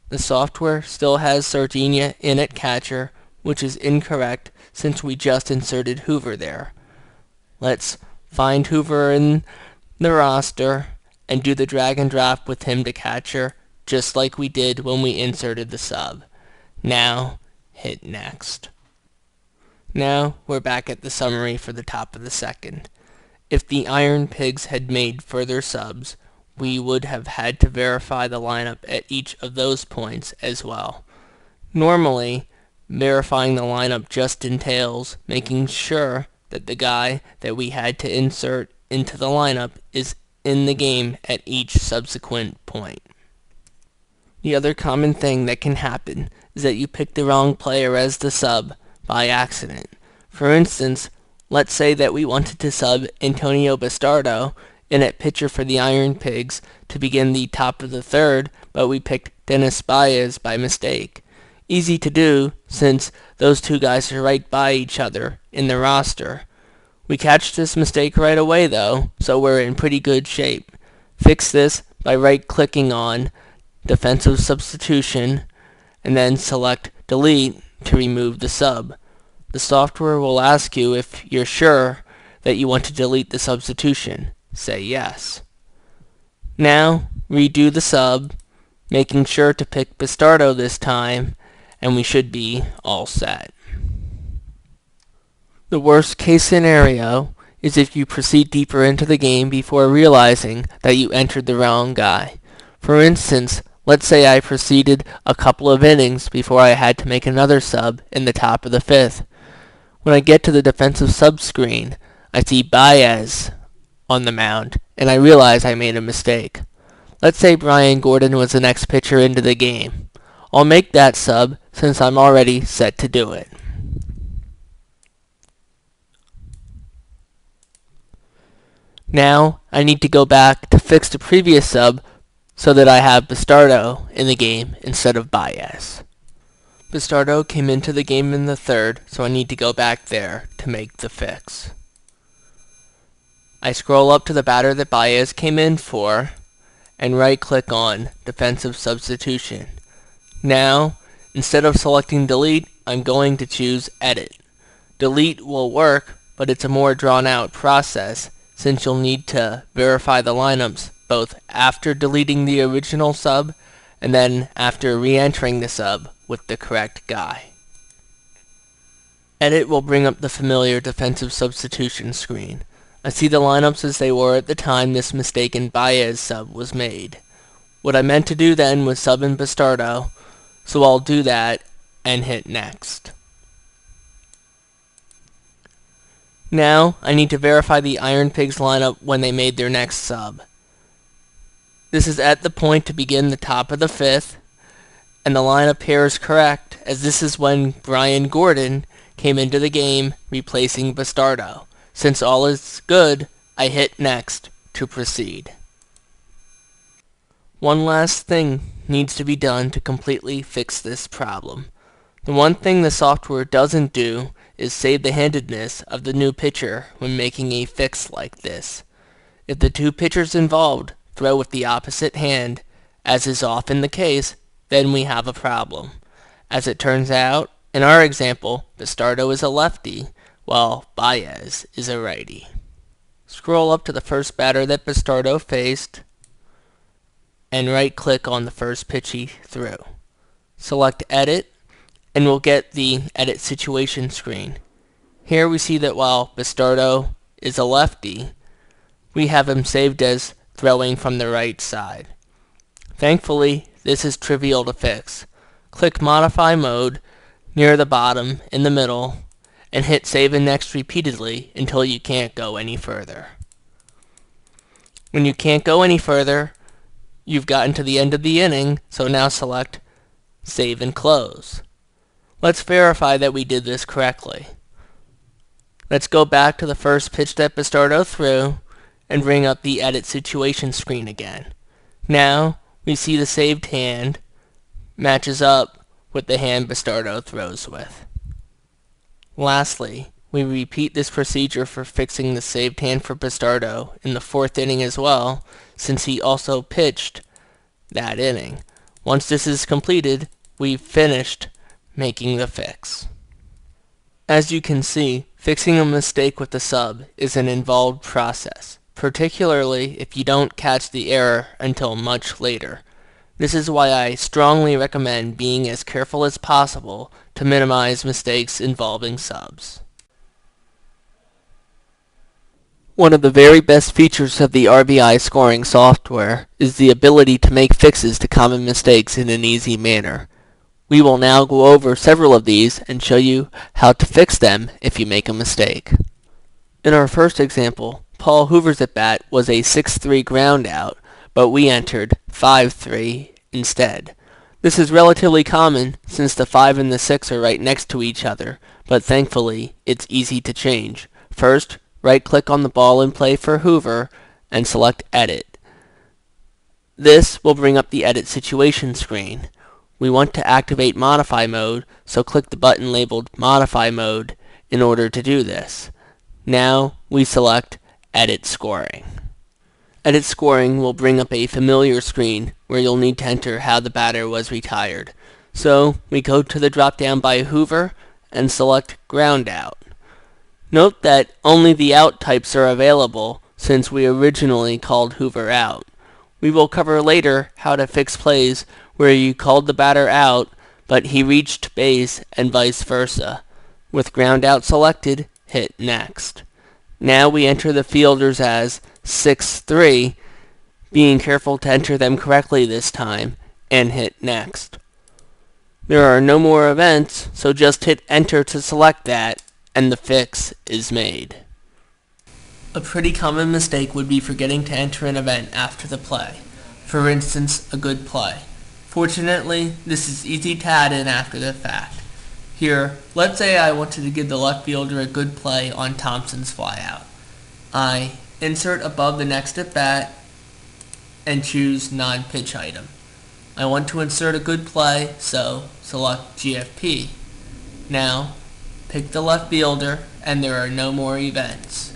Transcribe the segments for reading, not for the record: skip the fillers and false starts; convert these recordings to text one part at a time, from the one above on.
The software still has Sardinia in at catcher, which is incorrect since we just inserted Hoover there. Let's find Hoover in the roster and do the drag and drop with him to catcher, just like we did when we inserted the sub. Now, hit next. Now, we're back at the summary for the top of the second. If the Iron Pigs had made further subs, we would have had to verify the lineup at each of those points as well. Normally, verifying the lineup just entails making sure that the guy that we had to insert into the lineup is in the game at each subsequent point. The other common thing that can happen is that you pick the wrong player as the sub by accident. For instance, let's say that we wanted to sub Antonio Bastardo in at pitcher for the Iron Pigs to begin the top of the third, but we picked Dennis Baez by mistake. Easy to do since those two guys are right by each other in the roster. We catch this mistake right away though, so we're in pretty good shape. Fix this by right-clicking on Defensive Substitution and then select Delete to remove the sub. The software will ask you if you're sure that you want to delete the substitution. Say yes. Now, redo the sub, making sure to pick Bastardo this time, and we should be all set. The worst case scenario is if you proceed deeper into the game before realizing that you entered the wrong guy. For instance, let's say I proceeded a couple of innings before I had to make another sub in the top of the fifth. When I get to the defensive sub screen, I see Baez on the mound, and I realize I made a mistake. Let's say Brian Gordon was the next pitcher into the game. I'll make that sub since I'm already set to do it. Now I need to go back to fix the previous sub so that I have Bastardo in the game instead of Baez. Bastardo came into the game in the third, so I need to go back there to make the fix. I scroll up to the batter that Baez came in for and right-click on Defensive Substitution. Now, instead of selecting Delete, I'm going to choose Edit. Delete will work, but it's a more drawn-out process since you'll need to verify the lineups both after deleting the original sub and then after re-entering the sub with the correct guy. Edit will bring up the familiar Defensive Substitution screen. I see the lineups as they were at the time this mistaken Baez sub was made. What I meant to do then was sub in Bastardo, so I'll do that and hit next. Now I need to verify the Iron Pigs lineup when they made their next sub. This is at the point to begin the top of the fifth, and the lineup here is correct as this is when Brian Gordon came into the game replacing Bastardo. Since all is good, I hit next to proceed. One last thing needs to be done to completely fix this problem. The one thing the software doesn't do is save the handedness of the new pitcher when making a fix like this. If the two pitchers involved throw with the opposite hand, as is often the case, then we have a problem. As it turns out, in our example, Bastardo is a lefty, while Baez is a righty. Scroll up to the first batter that Bastardo faced, and right-click on the first pitch he threw. Select Edit, and we'll get the Edit Situation screen. Here we see that while Bastardo is a lefty, we have him saved as throwing from the right side. Thankfully, this is trivial to fix. Click Modify Mode near the bottom in the middle, and hit Save and Next repeatedly until you can't go any further. When you can't go any further, you've gotten to the end of the inning, so now select Save and Close. Let's verify that we did this correctly. Let's go back to the first pitch that Bastardo threw and bring up the Edit Situation screen again. Now we see the saved hand matches up with the hand Bastardo throws with. Lastly, we repeat this procedure for fixing the saved hand for Bastardo in the fourth inning as well, since he also pitched that inning. Once this is completed, we've finished making the fix. As you can see, fixing a mistake with the sub is an involved process, particularly if you don't catch the error until much later. This is why I strongly recommend being as careful as possible to minimize mistakes involving subs. One of the very best features of the RBI scoring software is the ability to make fixes to common mistakes in an easy manner. We will now go over several of these and show you how to fix them if you make a mistake. In our first example, Paul Hoover's at bat was a 6-3 ground out, but we entered 5-3 instead. This is relatively common since the 5 and the 6 are right next to each other, but thankfully it's easy to change. First, right-click on the ball in play for Hoover and select Edit. This will bring up the Edit Situation screen. We want to activate Modify Mode, so click the button labeled Modify Mode in order to do this. Now we select Edit Scoring. Edit Scoring will bring up a familiar screen where you'll need to enter how the batter was retired. So we go to the drop-down by Hoover and select Ground Out. Note that only the out types are available since we originally called Hoover out. We will cover later how to fix plays where you called the batter out but he reached base and vice versa. With ground out selected, hit Next. Now we enter the fielders as 6-3, being careful to enter them correctly this time, and hit Next. There are no more events, so just hit Enter to select that, and the fix is made. A pretty common mistake would be forgetting to enter an event after the play. For instance, a good play. Fortunately, this is easy to add in after the fact. Here, let's say I wanted to give the left fielder a good play on Thompson's flyout. I insert above the next at bat and choose non-pitch item. I want to insert a good play, so select GFP. Now, pick the left fielder and there are no more events.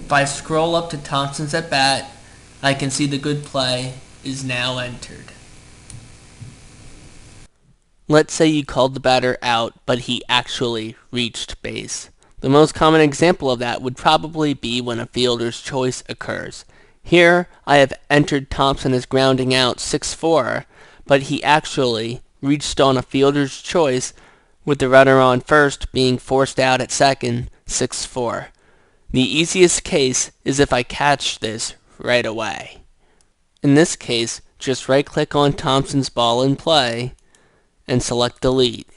If I scroll up to Thompson's at bat, I can see the good play is now entered. Let's say you called the batter out, but he actually reached base. The most common example of that would probably be when a fielder's choice occurs. Here, I have entered Thompson as grounding out 6-4, but he actually reached on a fielder's choice with the runner on first being forced out at second, 6-4. The easiest case is if I catch this right away. In this case, just right-click on Thompson's ball in play and select Delete.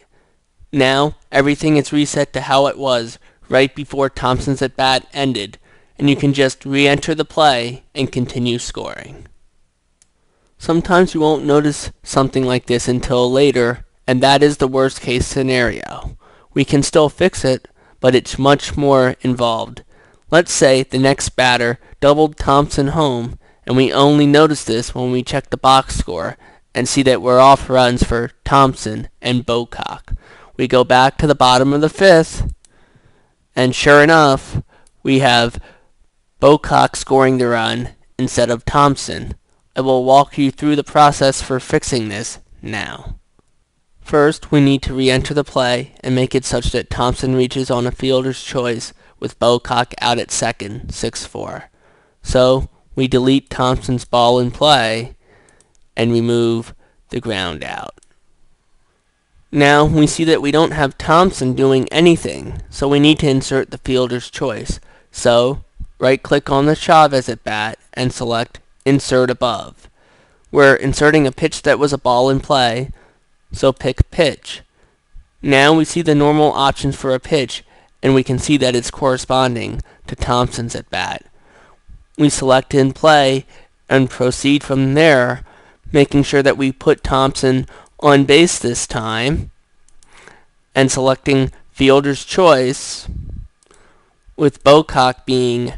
Now, everything is reset to how it was right before Thompson's at-bat ended, and you can just re-enter the play and continue scoring. Sometimes you won't notice something like this until later, and that is the worst case scenario. We can still fix it, but it's much more involved. Let's say the next batter doubled Thompson home, and we only notice this when we check the box score and see that we're off runs for Thompson and Bocock. We go back to the bottom of the fifth, and sure enough, we have Bocock scoring the run instead of Thompson. I will walk you through the process for fixing this now. First, we need to re-enter the play and make it such that Thompson reaches on a fielder's choice with Bocock out at second, 6-4. So, we delete Thompson's ball in play and remove the ground out. Now we see that we don't have Thompson doing anything, so we need to insert the fielder's choice. So, right-click on the Chavez at bat and select Insert Above. We're inserting a pitch that was a ball in play, so pick Pitch. Now we see the normal options for a pitch, and we can see that it's corresponding to Thompson's at bat. We select In Play and proceed from there, making sure that we put Thompson on base this time, and selecting Fielder's Choice, with Bocock being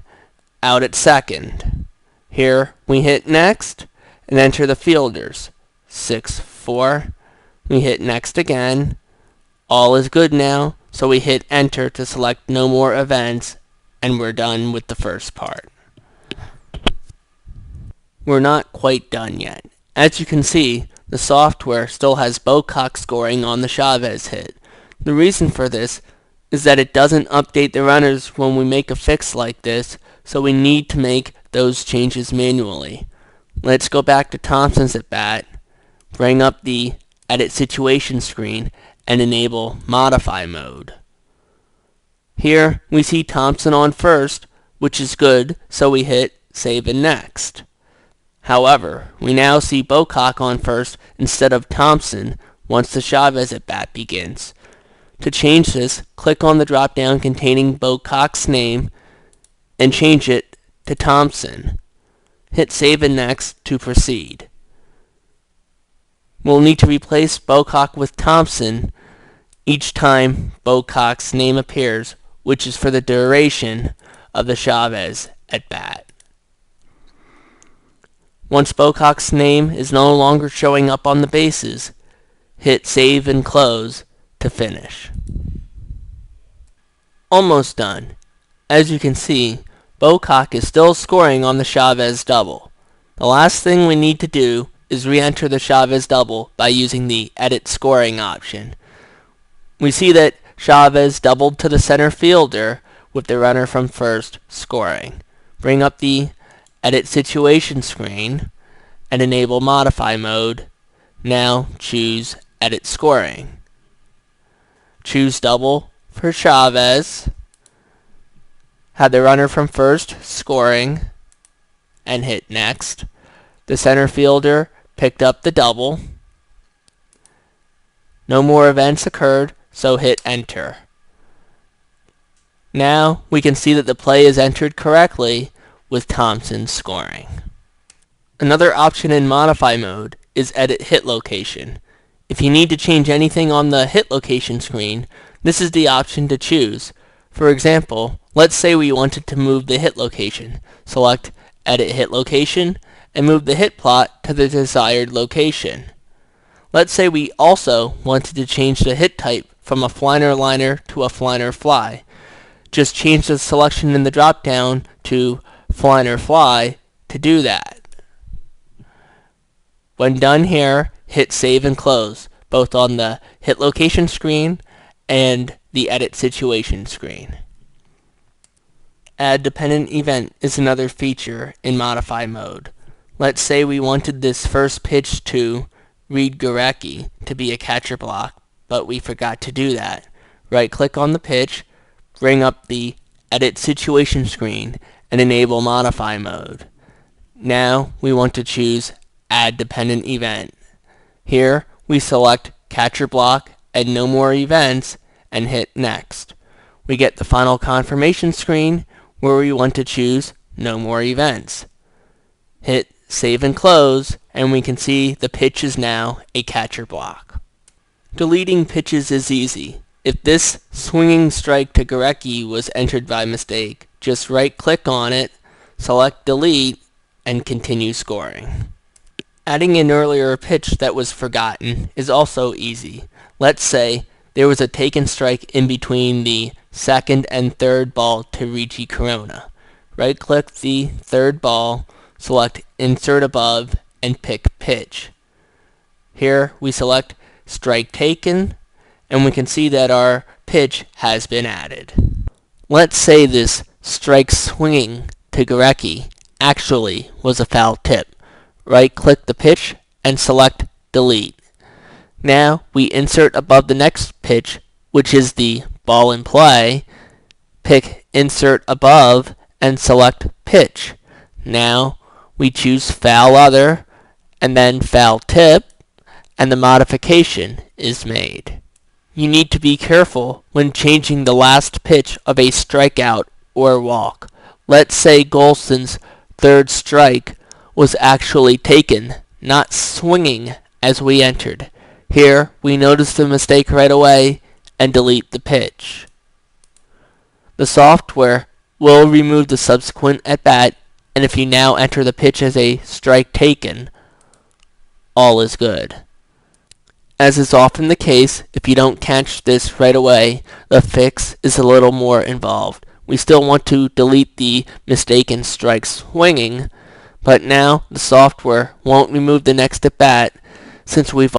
out at second. Here we hit Next and enter the fielders. 6-4. We hit Next again. All is good now, so we hit Enter to select no more events, and we're done with the first part. We're not quite done yet. As you can see, the software still has Bocock scoring on the Chavez hit. The reason for this is that it doesn't update the runners when we make a fix like this, so we need to make those changes manually. Let's go back to Thompson's at bat, bring up the Edit Situation screen, and enable Modify mode. Here we see Thompson on first, which is good, so we hit Save and Next. However, we now see Bocock on first instead of Thompson once the Chavez at bat begins. To change this, click on the drop-down containing Bocock's name and change it to Thompson. Hit Save and Next to proceed. We'll need to replace Bocock with Thompson each time Bocock's name appears, which is for the duration of the Chavez at bat. Once Bocock's name is no longer showing up on the bases, hit Save and Close to finish. Almost done. As you can see, Bocock is still scoring on the Chavez double. The last thing we need to do is re-enter the Chavez double by using the Edit Scoring option. We see that Chavez doubled to the center fielder with the runner from first scoring. Bring up the Edit Situation screen and enable Modify mode. Now choose Edit Scoring. Choose double for Chavez. Have the runner from first scoring and hit Next. The center fielder picked up the double. No more events occurred, so hit Enter. Now we can see that the play is entered correctly with Thompson scoring. Another option in Modify mode is Edit Hit Location. If you need to change anything on the hit location screen, this is the option to choose. For example, let's say we wanted to move the hit location. Select Edit Hit Location and move the hit plot to the desired location. Let's say we also wanted to change the hit type from a Fliner liner to a Fliner fly. Just change the selection in the drop-down to Fliner fly to do that. When done here, hit Save and Close, both on the hit location screen and the Edit Situation screen. Add Dependent Event is another feature in Modify mode. Let's say we wanted this first pitch to Reed Gurecki to be a catcher block, but we forgot to do that. Right-click on the pitch, bring up the Edit Situation screen, and enable Modify mode. Now we want to choose Add Dependent Event. Here we select Catcher Block and No More Events and hit Next. We get the final confirmation screen where we want to choose No More Events. Hit Save and Close, and we can see the pitch is now a catcher block. Deleting pitches is easy. If this swinging strike to Gurecki was entered by mistake, just right-click on it, select Delete, and continue scoring. Adding an earlier pitch that was forgotten is also easy. Let's say there was a taken strike in between the second and third ball to Richie Corona. Right-click the third ball, select Insert Above, and pick Pitch. Here we select Strike Taken, and we can see that our pitch has been added. Let's say this strike swinging to Gurecki actually was a foul tip. Right-click the pitch and select Delete. Now we insert above the next pitch, which is the ball in play, pick Insert Above and select Pitch. Now we choose Foul Other and then Foul Tip, and the modification is made. You need to be careful when changing the last pitch of a strikeout or walk. Let's say Golson's third strike was actually taken, not swinging as we entered. Here we notice the mistake right away and delete the pitch. The software will remove the subsequent at-bat, and if you now enter the pitch as a strike taken, all is good. As is often the case, if you don't catch this right away, the fix is a little more involved. We still want to delete the mistaken strike swinging, but now the software won't remove the next at bat, since we've